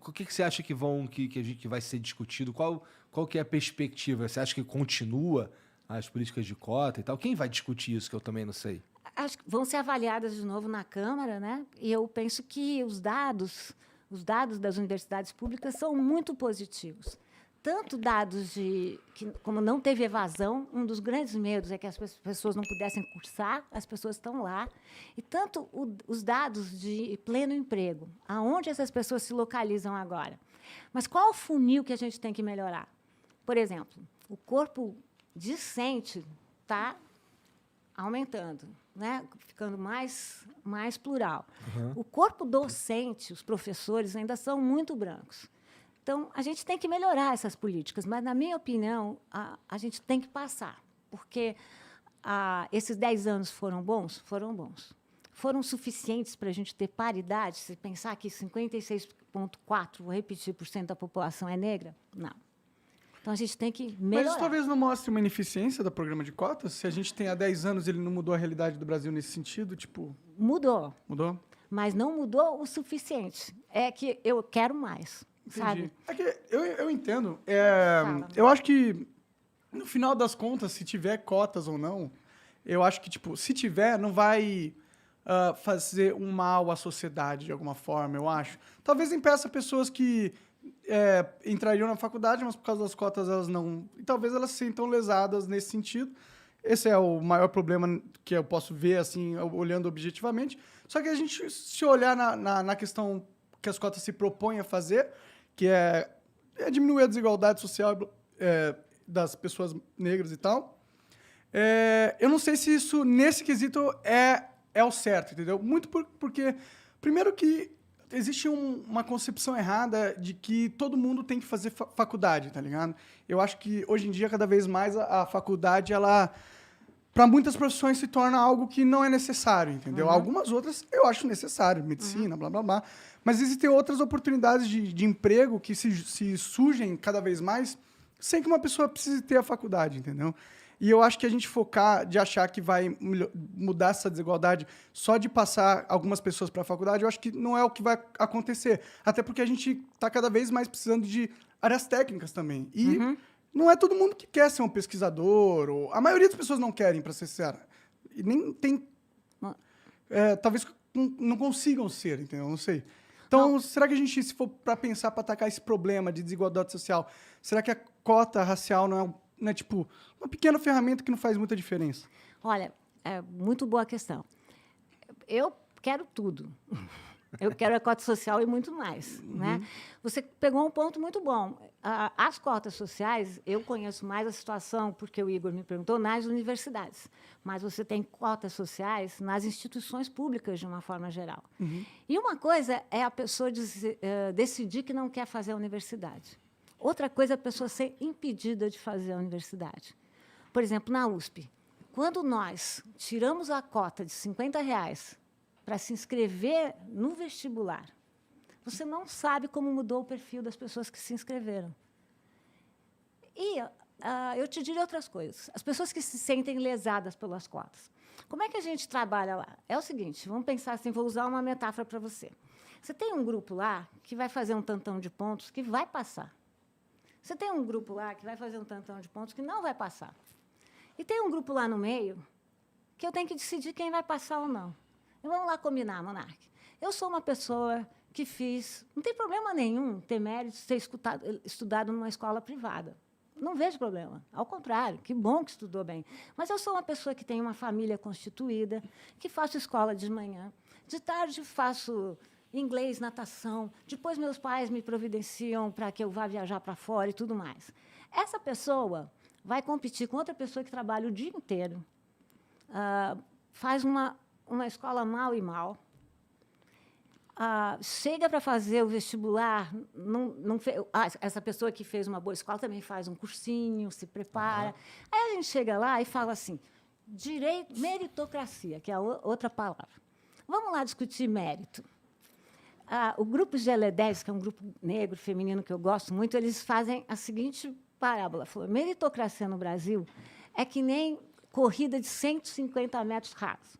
o que você acha que vai ser discutido? Qual que é a perspectiva? Você acha que continua as políticas de cota e tal? Quem vai discutir isso, que eu também não sei? Acho que vão ser avaliadas de novo na Câmara, né? E eu penso que os dados das universidades públicas são muito positivos. Tanto dados de que, como não teve evasão, um dos grandes medos é que as pessoas não pudessem cursar, as pessoas estão lá, e tanto os dados de pleno emprego, aonde essas pessoas se localizam agora. Mas qual o funil que a gente tem que melhorar? Por exemplo, o corpo discente está aumentando, né? Ficando mais plural. Uhum. O corpo docente, os professores, ainda são muito brancos. Então, a gente tem que melhorar essas políticas, mas, na minha opinião, a gente tem que passar, porque esses 10 anos foram bons? Foram bons. Foram suficientes para a gente ter paridade? Se pensar que 56,4%, vou repetir, por cento da população é negra? Não. Então, a gente tem que melhorar. Mas isso talvez não mostre uma ineficiência do programa de cotas? Se a gente tem há 10 anos ele não mudou a realidade do Brasil nesse sentido, tipo... Mudou. Mudou? Mas não mudou o suficiente. É que eu quero mais. Entendi. Sabe? É que eu entendo. Fala. Eu acho que, no final das contas, se tiver cotas ou não, eu acho que, tipo, se tiver, não vai fazer um mal à sociedade de alguma forma, eu acho. Talvez impeça pessoas que entrariam na faculdade, mas por causa das cotas elas não... E talvez elas se sintam lesadas nesse sentido. Esse é o maior problema que eu posso ver, assim, olhando objetivamente. Só que a gente, se olhar na questão que as cotas se propõem a fazer, que é diminuir a desigualdade social das pessoas negras e tal, eu não sei se isso, nesse quesito, é o certo, entendeu? Muito porque, primeiro que existe uma concepção errada de que todo mundo tem que fazer faculdade, tá ligado? Eu acho que, hoje em dia, cada vez mais a faculdade, ela... Para muitas profissões se torna algo que não é necessário, entendeu? Uhum. Algumas outras eu acho necessário, medicina, blá, blá, blá. Mas existem outras oportunidades de emprego que se surgem cada vez mais sem que uma pessoa precise ter a faculdade, entendeu? E eu acho que a gente focar de achar que vai mudar essa desigualdade só de passar algumas pessoas para a faculdade, eu acho que não é o que vai acontecer. Até porque a gente está cada vez mais precisando de áreas técnicas também. E... não é todo mundo que quer ser um pesquisador. A maioria das pessoas não querem, para ser sincera. E nem tem... talvez não consigam ser, entendeu? Não sei. Então, será que a gente, se for para pensar, para atacar esse problema de desigualdade social, será que a cota racial não é tipo, uma pequena ferramenta que não faz muita diferença? Olha, muito boa questão. Eu quero tudo. Eu quero a cota social e muito mais. Né? Você pegou um ponto muito bom. As cotas sociais, eu conheço mais a situação, porque o Igor me perguntou, nas universidades. Mas você tem cotas sociais nas instituições públicas, de uma forma geral. E uma coisa é a pessoa decidir que não quer fazer a universidade. Outra coisa é a pessoa ser impedida de fazer a universidade. Por exemplo, na USP, quando nós tiramos a cota de R$50 para se inscrever no vestibular, você não sabe como mudou o perfil das pessoas que se inscreveram. E eu te diria outras coisas. As pessoas que se sentem lesadas pelas cotas. Como é que a gente trabalha lá? É o seguinte, vamos pensar assim, vou usar uma metáfora para você. Você tem um grupo lá que vai fazer um tantão de pontos que vai passar. Você tem um grupo lá que vai fazer um tantão de pontos que não vai passar. E tem um grupo lá no meio que eu tenho que decidir quem vai passar ou não. E vamos lá combinar, Monark. Eu sou uma pessoa que não tem problema nenhum ter mérito de ter estudado numa escola privada. Não vejo problema. Ao contrário, que bom que estudou bem. Mas eu sou uma pessoa que tem uma família constituída, que faço escola de manhã, de tarde faço inglês, natação, depois meus pais me providenciam para que eu vá viajar para fora e tudo mais. Essa pessoa vai competir com outra pessoa que trabalha o dia inteiro, faz uma escola mal e mal, chega para fazer o vestibular, essa pessoa que fez uma boa escola também faz um cursinho, se prepara. Aí a gente chega lá e fala assim, meritocracia, que é a outra palavra. Vamos lá discutir mérito. O grupo GL10, que é um grupo negro, feminino, que eu gosto muito, eles fazem a seguinte parábola. Falou, meritocracia no Brasil é que nem corrida de 150 metros rasos.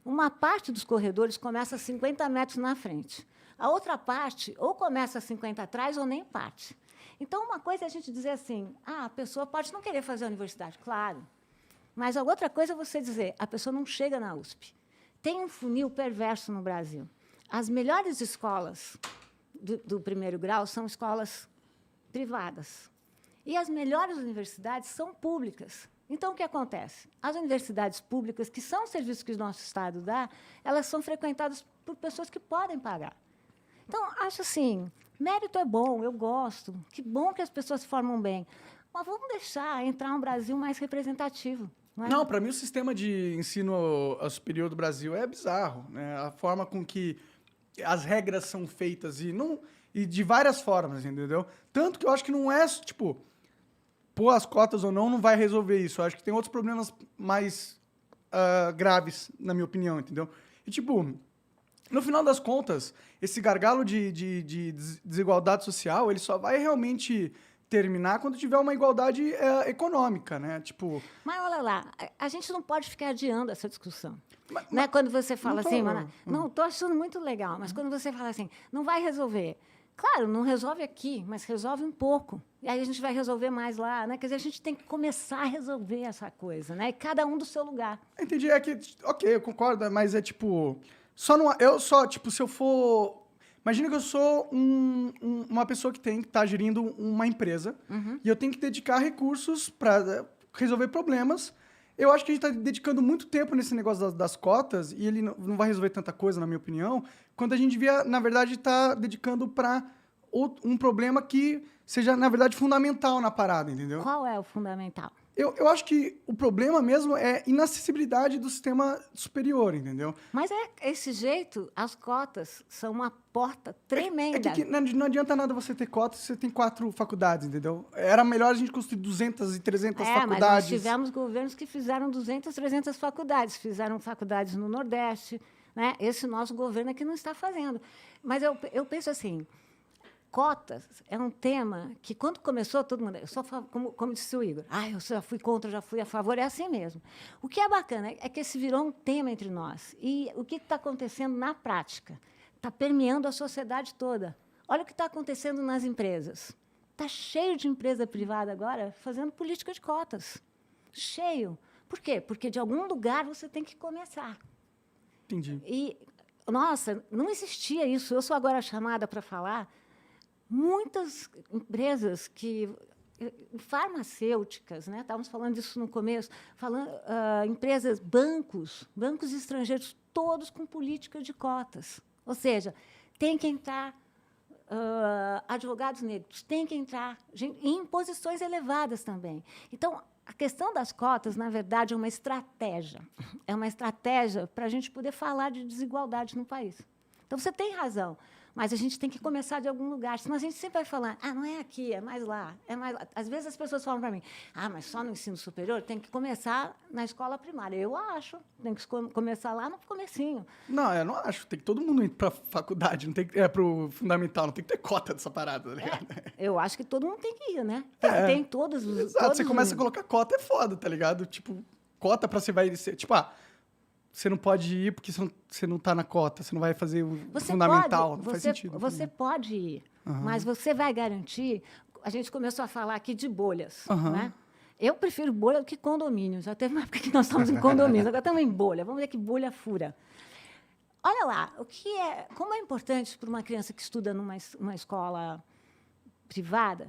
Uma parte dos corredores começa a 50 metros na frente. A outra parte ou começa 50 atrás ou nem parte. Então, uma coisa é a gente dizer assim, a pessoa pode não querer fazer a universidade, claro. Mas a outra coisa é você dizer, a pessoa não chega na USP. Tem um funil perverso no Brasil. As melhores escolas do primeiro grau são escolas privadas. E as melhores universidades são públicas. Então, o que acontece? As universidades públicas, que são serviços que o nosso Estado dá, elas são frequentadas por pessoas que podem pagar. Então, acho assim, mérito é bom, eu gosto. Que bom que as pessoas se formam bem. Mas vamos deixar entrar um Brasil mais representativo. Não, para mim o sistema de ensino superior do Brasil é bizarro, né? A forma com que as regras são feitas e de várias formas, entendeu? Tanto que eu acho que não é, tipo, pôr as cotas ou não vai resolver isso. Eu acho que tem outros problemas mais graves, na minha opinião, entendeu? E, tipo, no final das contas, esse gargalo de desigualdade social, ele só vai realmente terminar quando tiver uma igualdade econômica, né? Tipo... Mas olha lá, a gente não pode ficar adiando essa discussão. Né? Quando você fala assim, não, estou achando muito legal, mas quando você fala assim, não vai resolver. Claro, não resolve aqui, mas resolve um pouco. E aí a gente vai resolver mais lá, né? Quer dizer, a gente tem que começar a resolver essa coisa, né? E cada um do seu lugar. Entendi, é que, ok, eu concordo, mas é tipo... tipo, se eu for... Imagina que eu sou uma pessoa que está gerindo uma empresa e eu tenho que dedicar recursos para resolver problemas. Eu acho que a gente está dedicando muito tempo nesse negócio das cotas e ele não vai resolver tanta coisa, na minha opinião, quando a gente devia, na verdade, estar dedicando para um problema que seja, na verdade, fundamental na parada, entendeu? Qual é o fundamental? Eu acho que o problema mesmo é inacessibilidade do sistema superior, entendeu? Mas esse jeito, as cotas são uma porta tremenda. É que não adianta nada você ter cotas se você tem 4 faculdades, entendeu? Era melhor a gente construir 200 e 300 faculdades. Mas nós tivemos governos que fizeram 200, 300 faculdades. Fizeram faculdades no Nordeste, né? Esse nosso governo é que não está fazendo. Mas eu penso assim... Cotas é um tema que, quando começou, todo mundo... Eu só como disse o Igor, eu já fui contra, já fui a favor, é assim mesmo. O que é bacana é que esse virou um tema entre nós. E o que está acontecendo na prática? Está permeando a sociedade toda. Olha o que está acontecendo nas empresas. Está cheio de empresa privada agora fazendo política de cotas. Cheio. Por quê? Porque, de algum lugar, você tem que começar. Entendi. E, nossa, não existia isso. Eu sou agora chamada para falar... Muitas empresas farmacêuticas, né? Estávamos falando disso no começo, empresas, bancos estrangeiros, todos com política de cotas. Ou seja, tem que entrar advogados negros, tem que entrar em posições elevadas também. Então, a questão das cotas, na verdade, é uma estratégia. É uma estratégia para a gente poder falar de desigualdade no país. Então, você tem razão. Mas a gente tem que começar de algum lugar, senão a gente sempre vai falar, não é aqui, é mais lá, é mais lá. Às vezes as pessoas falam para mim, mas só no ensino superior tem que começar na escola primária. Eu acho, tem que começar lá no comecinho. Não, eu não acho, tem que todo mundo ir para faculdade, não tem que para o fundamental, não tem que ter cota dessa parada, tá ligado? Eu acho que todo mundo tem que ir, né? Tem todos os... Exato, você começa a colocar cota, é foda, tá ligado? Tipo, cota para você vai ser, tipo, você não pode ir porque você não está na cota, você não vai fazer o fundamental, não faz sentido. Você pode ir, mas você vai garantir... A gente começou a falar aqui de bolhas, né? Eu prefiro bolha do que condomínio. Já teve uma época que nós estamos em condomínio, agora estamos em bolha. Vamos ver que bolha fura. Olha lá, como é importante para uma criança que estuda numa escola privada,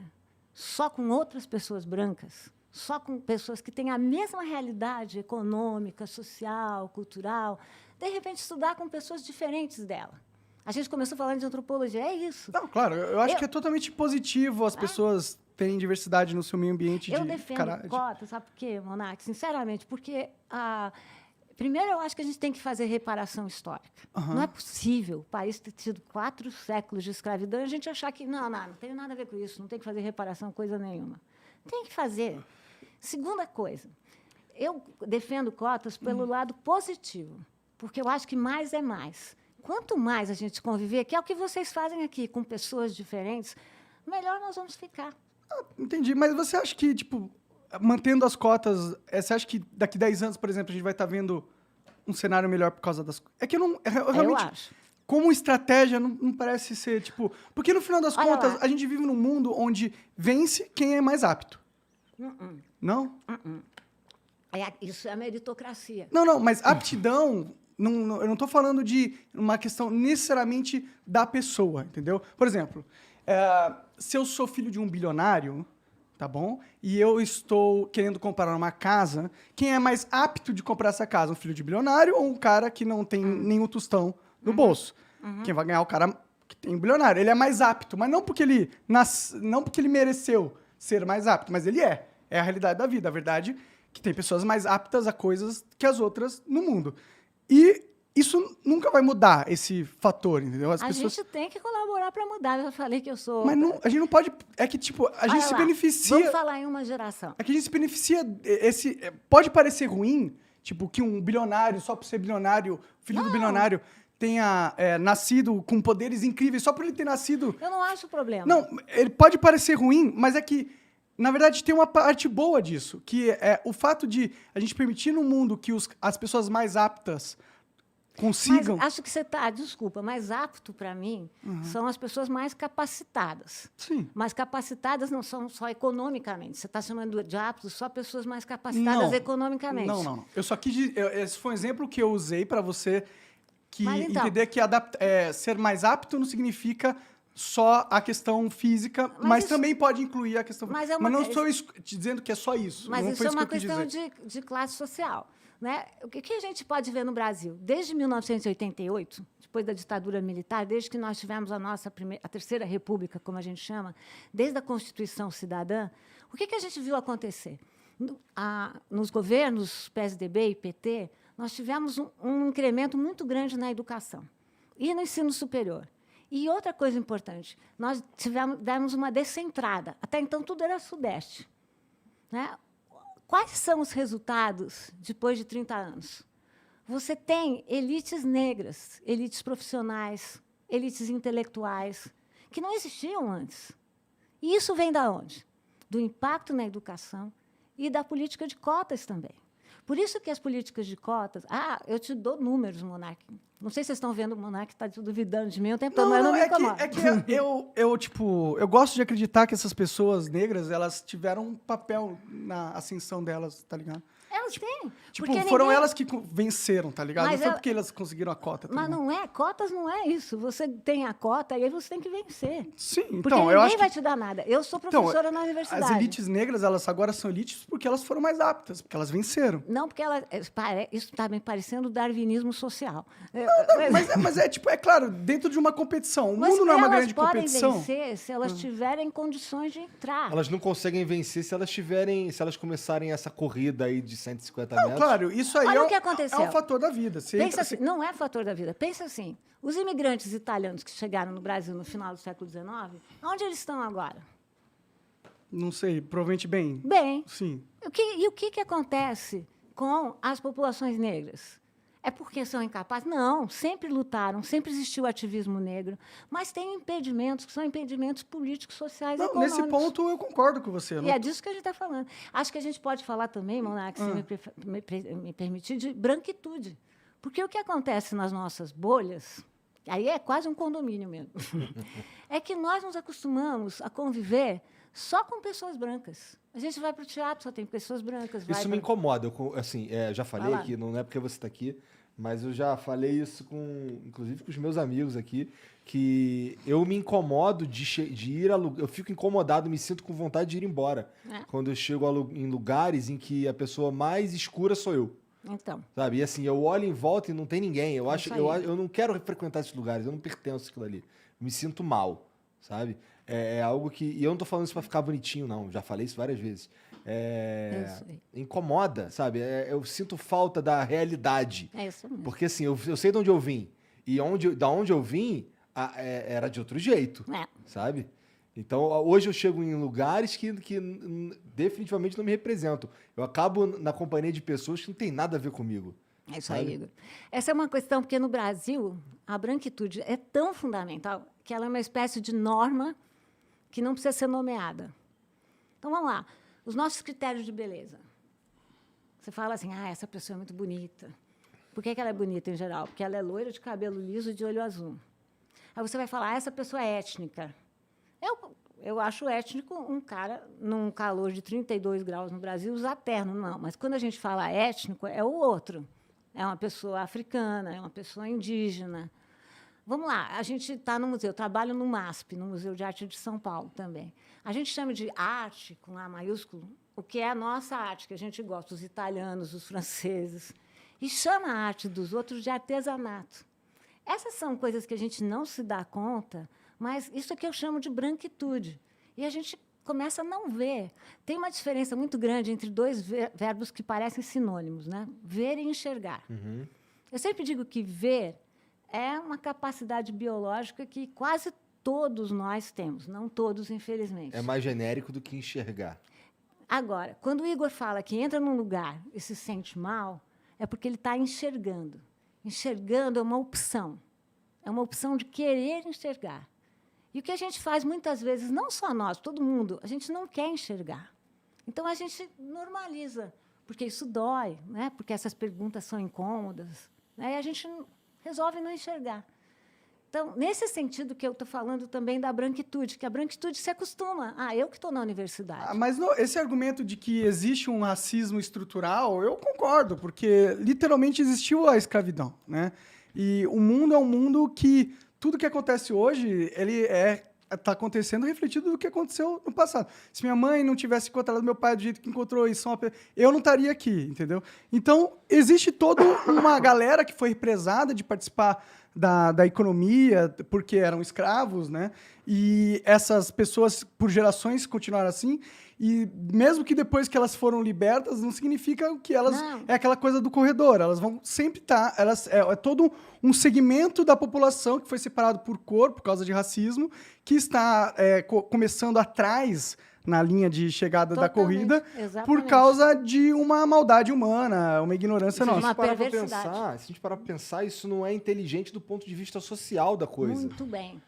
só com outras pessoas brancas, só com pessoas que têm a mesma realidade econômica, social, cultural, de repente estudar com pessoas diferentes dela. A gente começou falando de antropologia, é isso. Não, claro, eu acho que é totalmente positivo as pessoas terem diversidade no seu meio ambiente. Eu defendo cotas, sabe por quê, Monark? Sinceramente, porque, primeiro, eu acho que a gente tem que fazer reparação histórica. Não é possível o país ter tido 4 séculos de escravidão e a gente achar que, não tem nada a ver com isso, não tem que fazer reparação, coisa nenhuma. Tem que fazer. Segunda coisa, eu defendo cotas pelo lado positivo, porque eu acho que mais é mais. Quanto mais a gente conviver, que é o que vocês fazem aqui, com pessoas diferentes, melhor nós vamos ficar. Entendi, mas você acha que, tipo, mantendo as cotas, você acha que daqui 10 anos, por exemplo, a gente vai estar vendo um cenário melhor por causa das... É que eu realmente... Eu acho. como estratégia, não parece ser, tipo... Porque, no final das Olha contas, lá. a gente vive num mundo onde vence quem é mais apto. Não? Isso é a meritocracia. Não, mas aptidão... eu não tô falando de uma questão necessariamente da pessoa, entendeu? Por exemplo, se eu sou filho de um bilionário, tá bom? E eu estou querendo comprar uma casa, quem é mais apto de comprar essa casa? Um filho de bilionário ou um cara que não tem nenhum tostão no bolso? Quem vai ganhar é o cara que tem bilionário. Ele é mais apto, mas não porque ele não porque ele mereceu ser mais apto, mas ele é. É a realidade da vida. A verdade é que tem pessoas mais aptas a coisas que as outras no mundo. E isso nunca vai mudar, esse fator, entendeu? As A pessoas... gente tem que colaborar para mudar. Eu já falei que eu sou... Mas a gente não pode... É que, tipo, a gente Olha se lá, beneficia... Vamos falar em uma geração. É que a gente se beneficia... Pode parecer ruim, tipo, que um bilionário, só por ser bilionário, filho do bilionário, tenha nascido com poderes incríveis, só por ele ter nascido... Eu não acho problema. Não, ele pode parecer ruim, mas é que, na verdade, tem uma parte boa disso, que é o fato de a gente permitir no mundo que as pessoas mais aptas consigam... Mas acho que você está... Desculpa, mais apto para mim são as pessoas mais capacitadas. Sim. Mas capacitadas não são só economicamente. Você está chamando de aptos só pessoas mais capacitadas economicamente. Não. Eu só quis... esse foi um exemplo que eu usei para você Mas, então, entender que ser mais apto não significa só a questão física, mas isso- também pode incluir a questão... Mas Mas, é uma- não estou te dizendo que é só isso. Mas não isso foi é uma que eu quis questão dizer. de classe social. Né? O que a gente pode ver no Brasil? Desde 1988, depois da ditadura militar, desde que nós tivemos a Terceira República, como a gente chama, desde a Constituição Cidadã, o que a gente viu acontecer? Nos governos PSDB e PT, nós tivemos um incremento muito grande na educação e no ensino superior. E outra coisa importante, nós demos uma descentrada. Até então, tudo era Sudeste. Né? Quais são os resultados depois de 30 anos? Você tem elites negras, elites profissionais, elites intelectuais, que não existiam antes. E isso vem da onde? Do impacto na educação e da política de cotas também. Por isso que as políticas de cotas... eu te dou números, Monark. Não sei se vocês estão vendo, o Monark está duvidando de mim o tempo todo, mas eu não me incomodo. Eu gosto de acreditar que essas pessoas negras, elas tiveram um papel na ascensão delas, tá ligado? Elas têm. Tipo, porque foram ninguém- elas que venceram, tá ligado? Mas Não foi porque elas conseguiram a cota, tá Mas ligado? não é, cotas não é isso. Você tem a cota e aí você tem que vencer. Sim, Porque então, ninguém eu acho vai que... te dar nada. Eu sou Então, professora na universidade. as elites negras, elas agora são elites porque elas foram mais aptas, porque elas venceram. Não, porque isso está me parecendo darwinismo social. Mas é claro, dentro de uma competição. O mundo não é uma grande elas competição. podem vencer se elas tiverem condições de entrar. Elas não conseguem vencer se elas começarem essa corrida aí de 150 Não, metros. claro, isso aí Olha é o que aconteceu. um fator da vida. Você Pensa entra- assim, não é fator da vida. Pensa assim, os imigrantes italianos que chegaram no Brasil no final do século XIX, onde eles estão agora? Não sei, provavelmente bem. Bem, Sim. o que acontece com as populações negras? É porque são incapazes? Não, sempre lutaram, sempre existiu ativismo negro, mas tem impedimentos que são impedimentos políticos, sociais e Não, econômicos. nesse ponto eu concordo com você. E é disso que a gente está falando. Acho que a gente pode falar também, Monark, se me permitir, de branquitude. Porque o que acontece nas nossas bolhas, aí é quase um condomínio mesmo, é que nós nos acostumamos a conviver só com pessoas brancas. A gente vai para o teatro, só tem pessoas brancas. Isso me incomoda. Eu já falei Vai lá. aqui, não é porque você está aqui, mas eu já falei isso inclusive com os meus amigos aqui, que eu me incomodo de ir a lugar. Eu fico incomodado, me sinto com vontade de ir embora. Quando eu chego em lugares em que a pessoa mais escura sou eu. Então, Sabe? E assim, eu olho em volta e não tem ninguém. Eu isso aí. eu não quero frequentar esses lugares, eu não pertenço àquilo ali. Eu me sinto mal, sabe? É algo que. E eu não tô falando isso pra ficar bonitinho, não. Já falei isso várias vezes. Isso aí. Incomoda, sabe? Eu sinto falta da realidade. é isso mesmo. Porque assim, eu sei de onde eu vim. E da onde eu vim, era de outro jeito, É. sabe? Então, hoje eu chego em lugares que definitivamente não me representam. Eu acabo na companhia de pessoas que não tem nada a ver comigo. É isso sabe? aí, Igor. Essa é uma questão, porque no Brasil, a branquitude é tão fundamental que ela é uma espécie de norma que não precisa ser nomeada. Então, vamos lá. Os nossos critérios de beleza. Você fala assim, essa pessoa é muito bonita. Por que ela é bonita em geral? Porque ela é loira, de cabelo liso e de olho azul. Aí você vai falar, essa pessoa é étnica. Eu acho étnico um cara, num calor de 32 graus no Brasil, usar terno. Não, mas quando a gente fala étnico, é o outro. É uma pessoa africana, é uma pessoa indígena. Vamos lá, a gente está no museu, eu trabalho no MASP, no Museu de Arte de São Paulo também. A gente chama de arte, com A maiúsculo, o que é a nossa arte, que a gente gosta, os italianos, os franceses. E chama a arte dos outros de artesanato. Essas são coisas que a gente não se dá conta, mas isso aqui eu chamo de branquitude. E a gente começa a não ver. Tem uma diferença muito grande entre dois verbos que parecem sinônimos, né? Ver e enxergar. Uhum. Eu sempre digo que ver é uma capacidade biológica que quase todos nós temos, não todos, infelizmente. É mais genérico do que enxergar. Agora, quando o Igor fala que entra num lugar e se sente mal, é porque ele está enxergando. Enxergando é uma opção. É uma opção de querer enxergar. E o que a gente faz muitas vezes, não só nós, todo mundo, a gente não quer enxergar. Então, a gente normaliza, porque isso dói, né? Porque essas perguntas são incômodas, né? E a gente resolve não enxergar. Então, nesse sentido que eu estou falando também da branquitude, que a branquitude se acostuma. Eu que estou na universidade. Mas esse argumento de que existe um racismo estrutural, eu concordo, porque literalmente existiu a escravidão, né? E o mundo é um mundo que tudo que acontece hoje, ele está acontecendo refletido do que aconteceu no passado. Se minha mãe não tivesse encontrado meu pai do jeito que encontrou em São Paulo, eu não estaria aqui, entendeu? Então, existe toda uma galera que foi represada de participar da economia, porque eram escravos, né? E essas pessoas, por gerações, continuaram assim. E mesmo que depois que elas foram libertas, não significa que elas... Não. É aquela coisa do corredor. Elas vão sempre estar... É todo um segmento da população que foi separado por cor, por causa de racismo, que está começando atrás na linha de chegada da Totalmente, corrida exatamente. por causa de uma maldade humana, uma ignorância Se a nossa. gente parar pra perversidade. pensar, se a gente parar pra pensar, isso não é inteligente do ponto de vista social da coisa. Muito bem.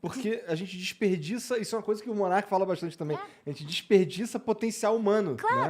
Porque a gente desperdiça, isso é uma coisa que o Monark fala bastante também, a gente desperdiça potencial humano. Claro, Né?